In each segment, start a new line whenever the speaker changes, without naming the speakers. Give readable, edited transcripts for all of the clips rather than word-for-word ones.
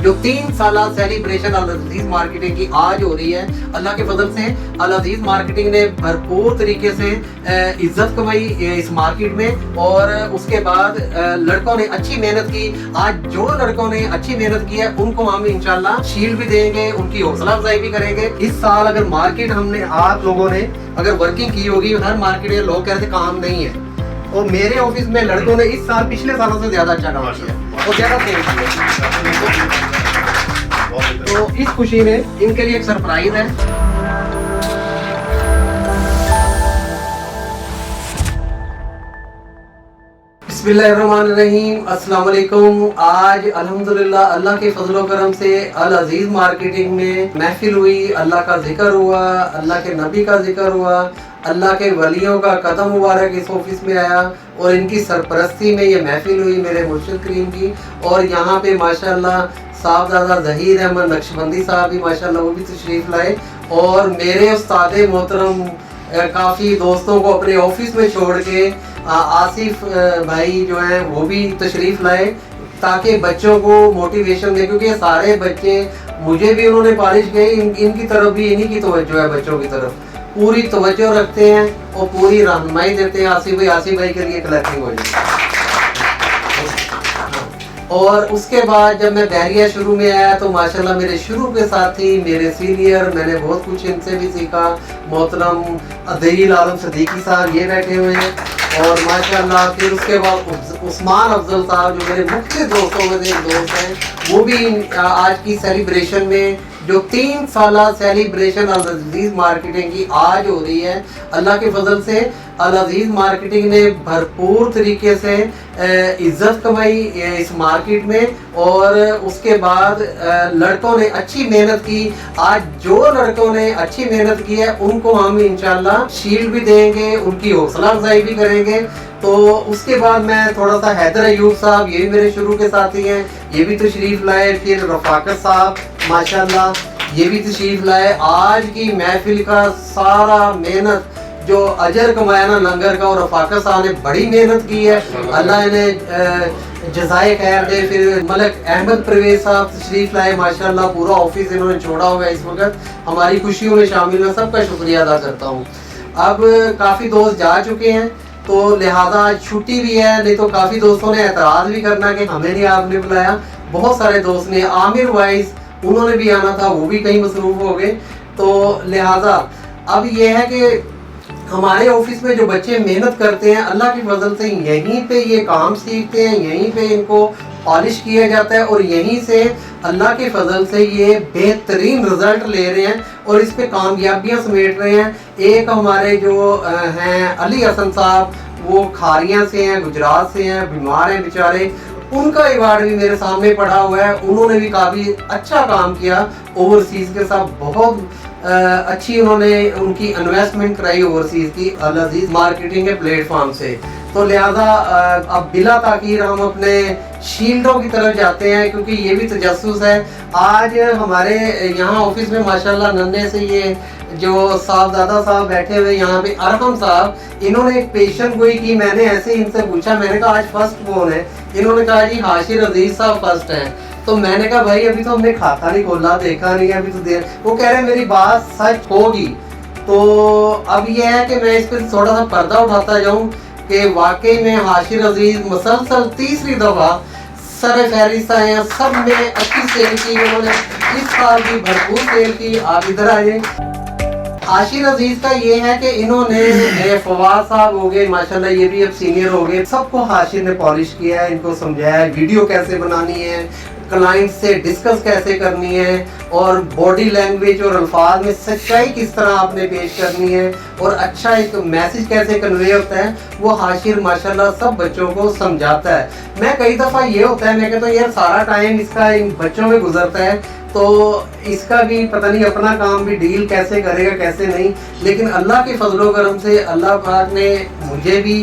जो 3 साल सेलिब्रेशन अल अजीज मार्केटिंग की आज हो रही है, अल्लाह के फजल से अल अजीज मार्केटिंग ने भरपूर तरीके से इज्जत कमाई इस मार्केट में। और उसके बाद लड़कों ने अच्छी मेहनत की। आज जो लड़कों ने अच्छी मेहनत की है उनको हम इंशाल्लाह शील्ड भी देंगे, उनकी हौसला अफजाई भी करेंगे। इस साल अगर मार्केट हमने आप लोगों ने अगर वर्किंग की होगी, हर मार्केट में लोग कहते काम नहीं है, और मेरे ऑफिस में लड़कों ने इस साल पिछले सालों से ज्यादा अच्छा काम किया और ज्यादा सेल किया। तो इस खुशी में इनके लिए एक सरप्राइज है। बिस्मिल्लाहिर्रहमानिर्रहीम, अस्सलाम वालेकुम। आज अल्हम्दुलिल्लाह अल्लाह के फजलो करम से अल अजीज मार्केटिंग में महफिल हुई, अल्लाह का जिक्र हुआ, अल्लाह के नबी का जिक्र हुआ, अल्लाह के वलियों का कदम मुबारक इस ऑफिस में आया और इनकी सरपरस्ती में ये महफिल हुई मेरे मुर्शिद करीम की। और यहाँ पे माशाल्लाह साहबजादा ज़हीर अहमद नक्शबंदी साहब भी माशाल्लाह वो भी तशरीफ़ लाए, और मेरे उस्ताद मोहतरम काफ़ी दोस्तों को अपने ऑफिस में छोड़ के आसिफ भाई जो हैं वो भी तशरीफ़ लाए ताकि बच्चों को मोटिवेशन दे, क्योंकि ये सारे बच्चे मुझे भी उन्होंने पालिश की, इनकी तरफ भी इन्हीं की तवज्जो है, बच्चों की तरफ पूरी तवज्जो रखते हैं और पूरी रहनुमाई देते हैं। आसिफ भाई के लिए क्लैपिंग हो जाए। और उसके बाद जब मैं बहरिया शुरू में आया तो माशाल्लाह मेरे शुरू के साथी, मेरे सीनियर, मैंने बहुत कुछ इनसे भी सीखा। मोहतरम अदील आलम सदीकी साहब ये बैठे हुए हैं, और माशाल्लाह फिर उसके बाद उस्मान अफजल साहब जो मेरे मुख्य दोस्तों में से एक दोस्त हैं, वो भी आज की सेलिब्रेशन में जो 3 साल सेलिब्रेशन अल अजीज मार्केटिंग की आज हो रही है, अल्लाह के फजल से अल अजीज मार्केटिंग ने भरपूर तरीके से इज्जत कमाई इस मार्केट में। और उसके बाद लड़कों ने अच्छी मेहनत की। आज जो लड़कों ने अच्छी मेहनत की है उनको हम इंशाल्लाह शील्ड भी देंगे, उनकी हौसला अफजाई भी करेंगे। तो उसके बाद मैं थोड़ा सा हैदर अयूब साहब, ये भी मेरे शुरू के साथी हैं, ये भी तशरीफ लाए। फिर रफाकत साहब माशाल्लाह ये भी तशरीफ लाए। आज की महफिल का सारा मेहनत जो अजर कमाया ना लंगर का, और रफाकत साहब ने बड़ी मेहनत की है, अल्लाह इन्हें जज़ाए खैर दे। फिर मलक अहमद परवेज साहब तशरीफ लाए, माशाल्लाह पूरा ऑफिस इन्होंने छोड़ा हुआ है इस वक्त, हमारी खुशियों में शामिल है, सबका शुक्रिया अदा करता हूँ। अब काफ़ी दोस्त जा चुके हैं तो लिहाजा छुट्टी भी है, नहीं तो काफ़ी दोस्तों ने एतराज़ भी करना कि हमें नहीं आपने बुलाया। बहुत सारे दोस्त ने, आमिर वाइस उन्होंने भी आना था, वो भी कहीं मसरूफ़ हो गए। तो लिहाजा अब ये है कि हमारे ऑफिस में जो बच्चे मेहनत करते हैं, अल्लाह की फजल से यहीं पे ये काम सीखते हैं, यहीं पे इनको पॉलिश किया जाता है, और यहीं से अल्लाह के फजल से ये बेहतरीन रिजल्ट ले रहे हैं और इस पे कामयाबियां समेट रहे हैं। एक हमारे जो हैं अली हसन साहब, वो खारियां से हैं, गुजरात से हैं, बीमार हैं बेचारे, उनका अवार्ड भी मेरे सामने पड़ा हुआ है। उन्होंने भी काफ़ी अच्छा काम किया ओवरसीज़ के साथ, बहुत अच्छी उन्होंने उनकी इन्वेस्टमेंट कराई ओवरसीज़ की अल अजीज मार्केटिंग के प्लेटफॉर्म से। तो लिहाजा अब बिला ताकीर हम अपने शील्डों की तरफ जाते हैं, क्योंकि ये भी तजस्सुस है। आज हमारे यहाँ ऑफिस में माशाल्लाह नन्हे से ये जो साहबजादा साहब बैठे हुए यहाँ पे, अरहम साहब, इन्होंने एक पेशन गोई की। मैंने ऐसे इनसे पूछा, मैंने कहा आज फर्स्ट कौन है? इन्होंने कहा जी हाशिर अजीज साहब फर्स्ट हैं। तो मैंने कहा भाई अभी तो हमने खाता नहीं खोला, देखा नहीं, अभी तो देर। वो कह रहे मेरी बात सच होगी। तो अब ये है कि मैं इस पर थोड़ा सा पर्दा उठाता जाऊँ कि वाकई में हाशिर अजीज मुसलसल तीसरी दफ़ा सर फहरिस्त आए हैं, सब में अच्छी सेल की उन्होंने, इस साल भी भरपूर सेल की। आप इधर आए। हाशिर अजीज का ये है कि इन्होंने फवाद साहब हो गए माशाल्लाह, ये भी अब सीनियर हो गए, सबको हाशिर ने पॉलिश किया है, इनको समझाया है वीडियो कैसे बनानी है, क्लाइंट से डिस्कस कैसे करनी है, और बॉडी लैंग्वेज और अल्फाज में सच्चाई किस तरह आपने पेश करनी है, और अच्छा एक मैसेज कैसे कन्वे होता है, वो हाशिर माशाल्लाह सब बच्चों को समझाता है। मैं कई दफ़ा ये होता है, मैं कहता हूँ यार सारा टाइम इसका इन बच्चों में गुजरता है, तो इसका भी पता नहीं अपना काम भी डील कैसे करेगा कैसे नहीं। लेकिन अल्लाह के फजलो करम से अल्लाह पाक ने मुझे भी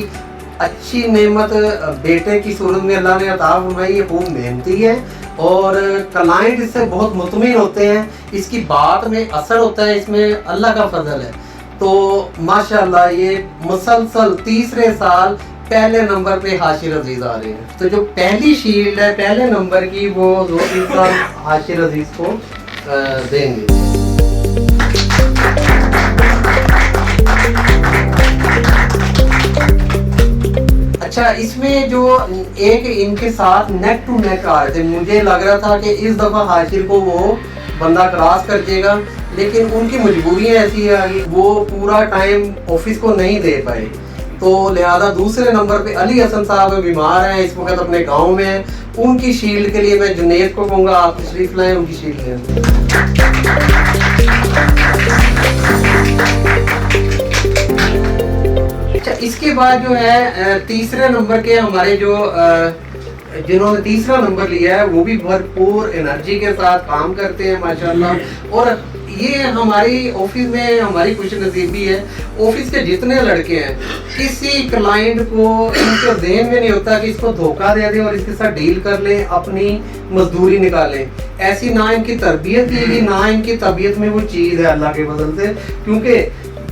अच्छी नेमत बेटे की सूरत में अल्लाह ने अता फरमाई। ये खूब मेहनती है और क्लाइंट इससे बहुत मुतमिन होते हैं, इसकी बात में असर होता है, इसमें अल्लाह का फजल है। तो माशाल्लाह ये मुसलसल तीसरे साल पहले नंबर पे हाशिर अजीज आ रहे हैं। तो जो पहली शील्ड है पहले नंबर की वो 2-3 साल हाशिर अजीज को देंगे। अच्छा, इसमें जो एक इनके साथ नेक टू नेक आ रहे थे, मुझे लग रहा था कि इस दफा हाशिर को वो बंदा क्रॉस कर देगा, लेकिन उनकी मजबूरियां ऐसी आ गई, वो पूरा टाइम ऑफिस को नहीं दे पाए। तो लिहाजा दूसरे नंबर पे अली हसन साहब बीमार हैं, इस वक्त अपने गांव में हैं। उनकी शील्ड के लिए मैं जुनेद को कहूँगा आप तशरीफ लाएं, उनकी शील्ड लें। अच्छा, इसके बाद जो है तीसरे नंबर के हमारे जो जिन्होंने तीसरा नंबर लिया है वो भी भरपूर एनर्जी के साथ काम करते हैं माशाल्लाह। और ये हमारी ऑफिस में हमारी खुशनसीबी है, ऑफिस के जितने लड़के हैं किसी क्लाइंट को इनके ज़हन में नहीं होता कि इसको धोखा दे दें और इसके साथ डील कर लें, अपनी मजदूरी निकालें। ऐसी ना इनकी तरबियत की, ना इनकी तबीयत में वो चीज़ है अल्लाह के फजल से। क्योंकि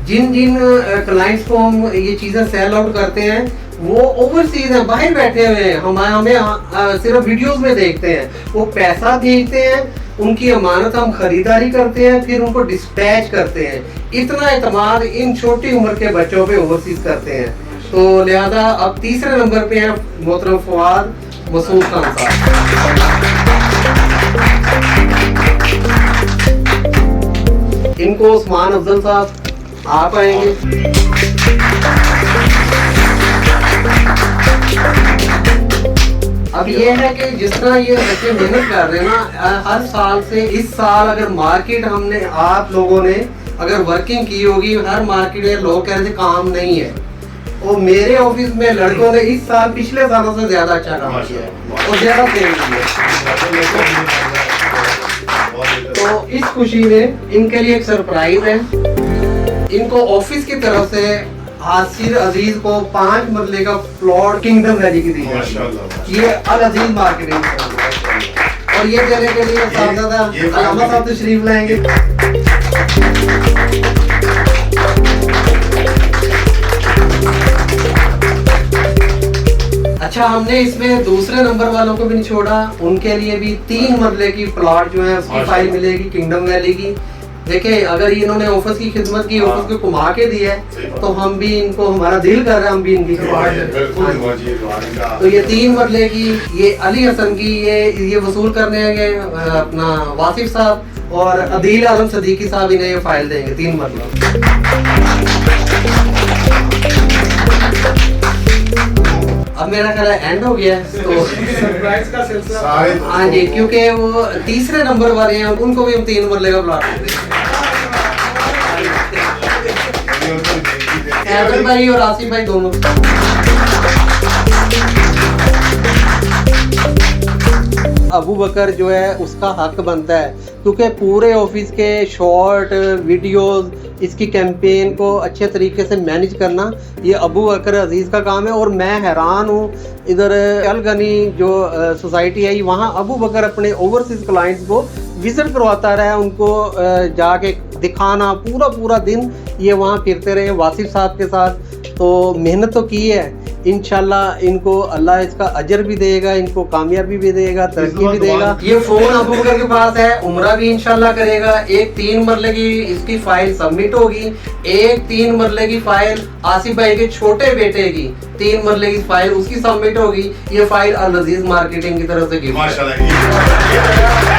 जिन जिन क्लाइंट्स को हम ये चीज़ें सेल आउट करते हैं वो ओवरसीज हैं, बाहर बैठे हुए हैं, हमें सिर्फ वीडियोस में देखते हैं। वो पैसा भेजते हैं, उनकी अमानत हम खरीदारी करते हैं, फिर उनको डिस्पैच करते हैं। इतना एतमाद इन छोटी उम्र के बच्चों पे ओवरसीज करते हैं। तो लिहाजा अब तीसरे नंबर पे हैं मोहतरम फवाद मसूद खान साहब। इनको उस्मान अफजल साहब आप आएंगे। अब ये है कि जिस तरह ये बच्चे मेहनत कर रहे हैं ना, हर साल से इस साल अगर मार्केट हमने आप लोगों ने अगर वर्किंग की होगी, हर मार्केट में लोग कह रहे थे काम नहीं है, और मेरे ऑफिस में लड़कों ने इस साल पिछले सालों से ज्यादा अच्छा काम किया है और ज्यादा पेमेंट किया। तो इस खुशी में इनके लिए एक सरप्राइज है। इनको ऑफिस की तरफ से हाशिर अजीज को 5 मरले का प्लॉट किंगडम वैली की दी है। ये अल अजीज मार्केटिंग और ये देने के लिए अलामा साहब तशरीफ लाएंगे। अच्छा, हमने इसमें दूसरे नंबर वालों को भी नहीं छोड़ा, उनके लिए भी 3 मरले की प्लॉट जो है उसकी फाइल मिलेगी किंगडम वैली की। देखिए, अगर इन्होंने ऑफिस की खिदमत की, ऑफिस को घुमा के दी है, तो हम भी इनको, हमारा दिल कर रहा है हम भी इनकी तो ये 3 मरले की, ये अली हसन की, ये वसूल करने आएंगे अपना वासिफ साहब, और अदील आलम सदीकी साहब इन्हें ये फाइल देंगे 3 मरला। अब मेरा ख्याल है एंड हो गया है, तो सरप्राइज का सिलसिला। हाँ जी, क्योंकि वो तीसरे नंबर वाले हैं, उनको भी हम 3 मरले का प्लॉट देंगे। एवल भाई और आसिफ भाई दोनों। अबू बकर जो है उसका हक बनता है, क्योंकि पूरे ऑफिस के शॉर्ट वीडियोस, इसकी कैंपेन को अच्छे तरीके से मैनेज करना ये अबू बकर अजीज़ का काम है। और मैं हैरान हूँ, इधर अलगनी जो सोसाइटी है वहाँ अबू बकर अपने ओवरसीज क्लाइंट्स को विजिट करवाता रहा है, उनको जाके दिखाना, पूरा दिन ये वहाँ फिरते रहे वासिफ साहब के साथ। तो मेहनत तो की है, इंशाल्लाह इनको अल्लाह इसका अजर भी देगा, इनको कामयाबी भी देगा, तरक्की भी देगा। ये फोन अबू बकर के पास है, उम्रा भी इंशाल्लाह करेगा। एक 3 मरले की इसकी फाइल सबमिट होगी, एक 3 मरले की फाइल आसिफ भाई के छोटे बेटे की 3 मरले की फाइल उसकी सबमिट होगी। ये फाइल अल अजीज मार्केटिंग की तरफ से गिफ्ट है।